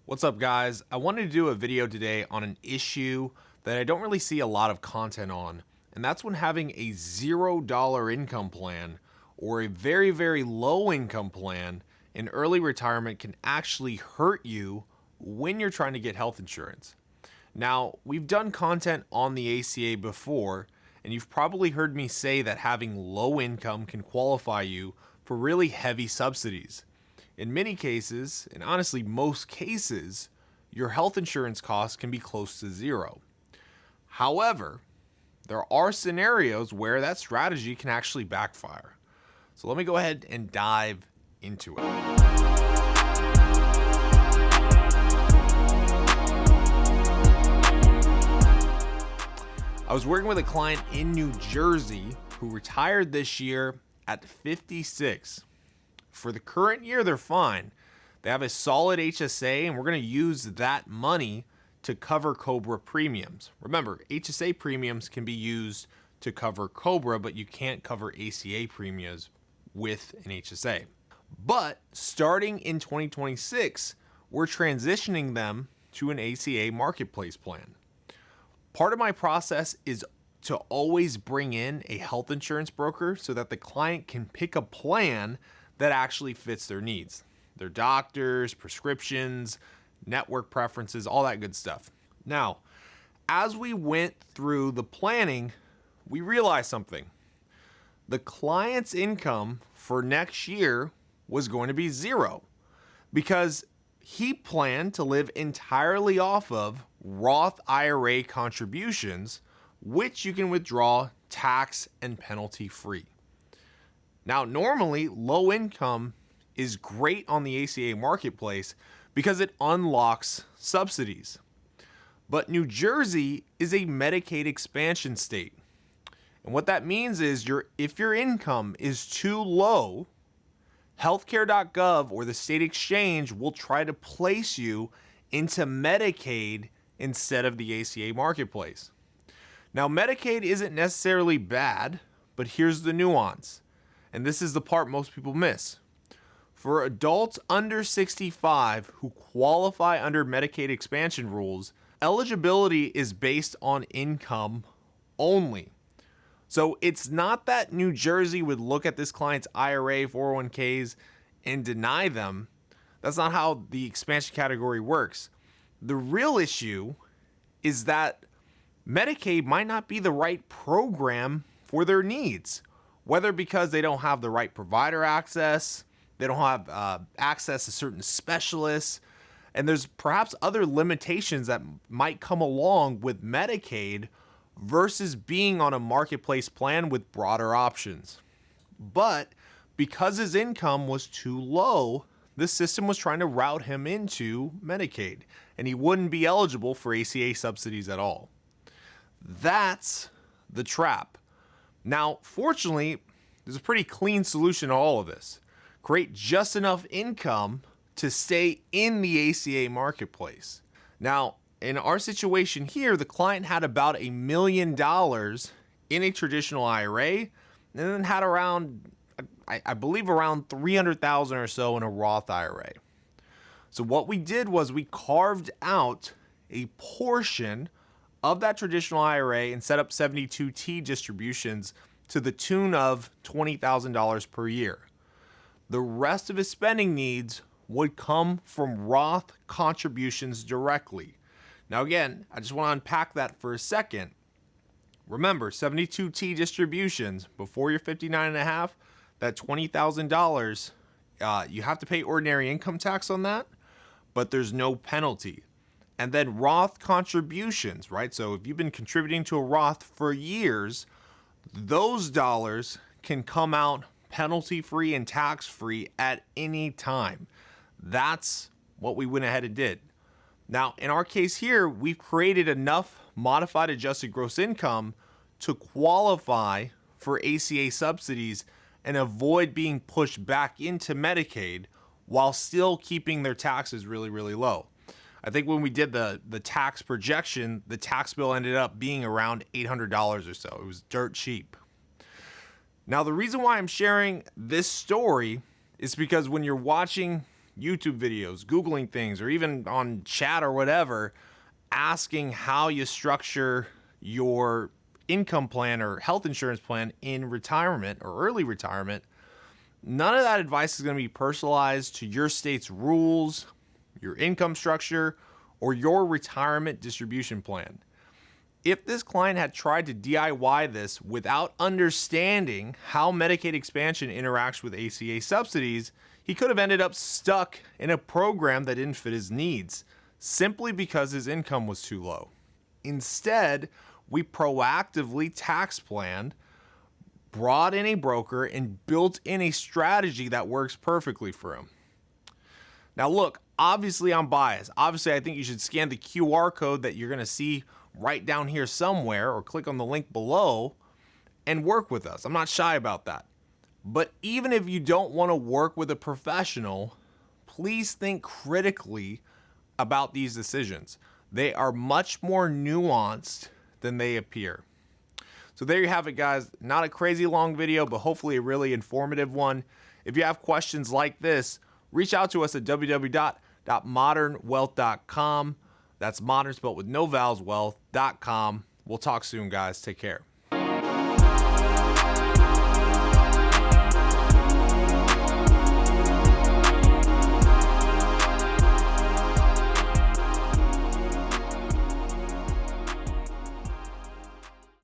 What's up, guys? I wanted to do a video today on an issue that I don't really see a lot of content on, and that's when having a $0 income plan or a very, very low income plan in early retirement can actually hurt you when you're trying to get health insurance. Now, we've done content on the ACA before, and you've probably heard me say that having low income can qualify you for really heavy subsidies. In many cases, and honestly most cases, your health insurance costs can be close to zero. However, there are scenarios where that strategy can actually backfire. So let me go ahead and dive into it. I was working with a client in New Jersey who retired this year at 56. For the current year, they're fine. They have a solid HSA, and we're going to use that money to cover COBRA premiums. Remember, HSA premiums can be used to cover COBRA, but you can't cover ACA premiums with an HSA. But starting in 2026, we're transitioning them to an ACA marketplace plan. Part of my process is to always bring in a health insurance broker so that the client can pick a plan that actually fits their needs, their doctors, prescriptions, network preferences, all that good stuff. Now, as we went through the planning, we realized something. The client's income for next year was going to be zero because he planned to live entirely off of Roth IRA contributions, which you can withdraw tax and penalty free. Now, normally, low income is great on the ACA marketplace because it unlocks subsidies. But New Jersey is a Medicaid expansion state. And what that means is if your income is too low, healthcare.gov or the state exchange will try to place you into Medicaid instead of the ACA marketplace. Now, Medicaid isn't necessarily bad, but here's the nuance. And this is the part most people miss. For adults under 65 who qualify under Medicaid expansion rules, eligibility is based on income only. So it's not that New Jersey would look at this client's IRA, 401ks, and deny them. That's not how the expansion category works. The real issue is that Medicaid might not be the right program for their needs. Whether because they don't have the right provider access, they don't have access to certain specialists, and there's perhaps other limitations that might come along with Medicaid versus being on a marketplace plan with broader options. But because his income was too low, the system was trying to route him into Medicaid, and he wouldn't be eligible for ACA subsidies at all. That's the trap. Now, fortunately, there's a pretty clean solution to all of this. Create just enough income to stay in the ACA marketplace. Now, in our situation here, the client had about $1 million in a traditional IRA and then had around, I believe around $300,000 or so in a Roth IRA. So what we did was we carved out a portion of that traditional IRA and set up 72T distributions to the tune of $20,000 per year. The rest of his spending needs would come from Roth contributions directly. Now again, I just want to unpack that for a second. Remember, 72T distributions before you're 59 and a half, that $20,000, you have to pay ordinary income tax on that, but there's no penalty. And then Roth contributions, right? So if you've been contributing to a Roth for years, those dollars can come out penalty-free and tax-free at any time. That's what we went ahead and did. Now, in our case here, we've created enough modified adjusted gross income to qualify for ACA subsidies and avoid being pushed back into Medicaid while still keeping their taxes really, really low. I think when we did the tax projection, the tax bill ended up being around $800 or so. It was dirt cheap. Now, the reason why I'm sharing this story is because when you're watching YouTube videos, Googling things, or even on chat or whatever, asking how you structure your income plan or health insurance plan in retirement or early retirement, none of that advice is going to be personalized to your state's rules, your income structure, or your retirement distribution plan. If this client had tried to DIY this without understanding how Medicaid expansion interacts with ACA subsidies, he could have ended up stuck in a program that didn't fit his needs, simply because his income was too low. Instead, we proactively tax planned, brought in a broker, and built in a strategy that works perfectly for him. Now look, obviously I'm biased. Obviously I think you should scan the QR code that you're going to see right down here somewhere, or click on the link below and work with us. I'm not shy about that. But even if you don't want to work with a professional, please think critically about these decisions. They are much more nuanced than they appear. So there you have it, guys. Not a crazy long video, but hopefully a really informative one. If you have questions like this, reach out to us at www.modernwealth.com. That's modern spelled with no vowels, wealth.com. We'll talk soon, guys. Take care.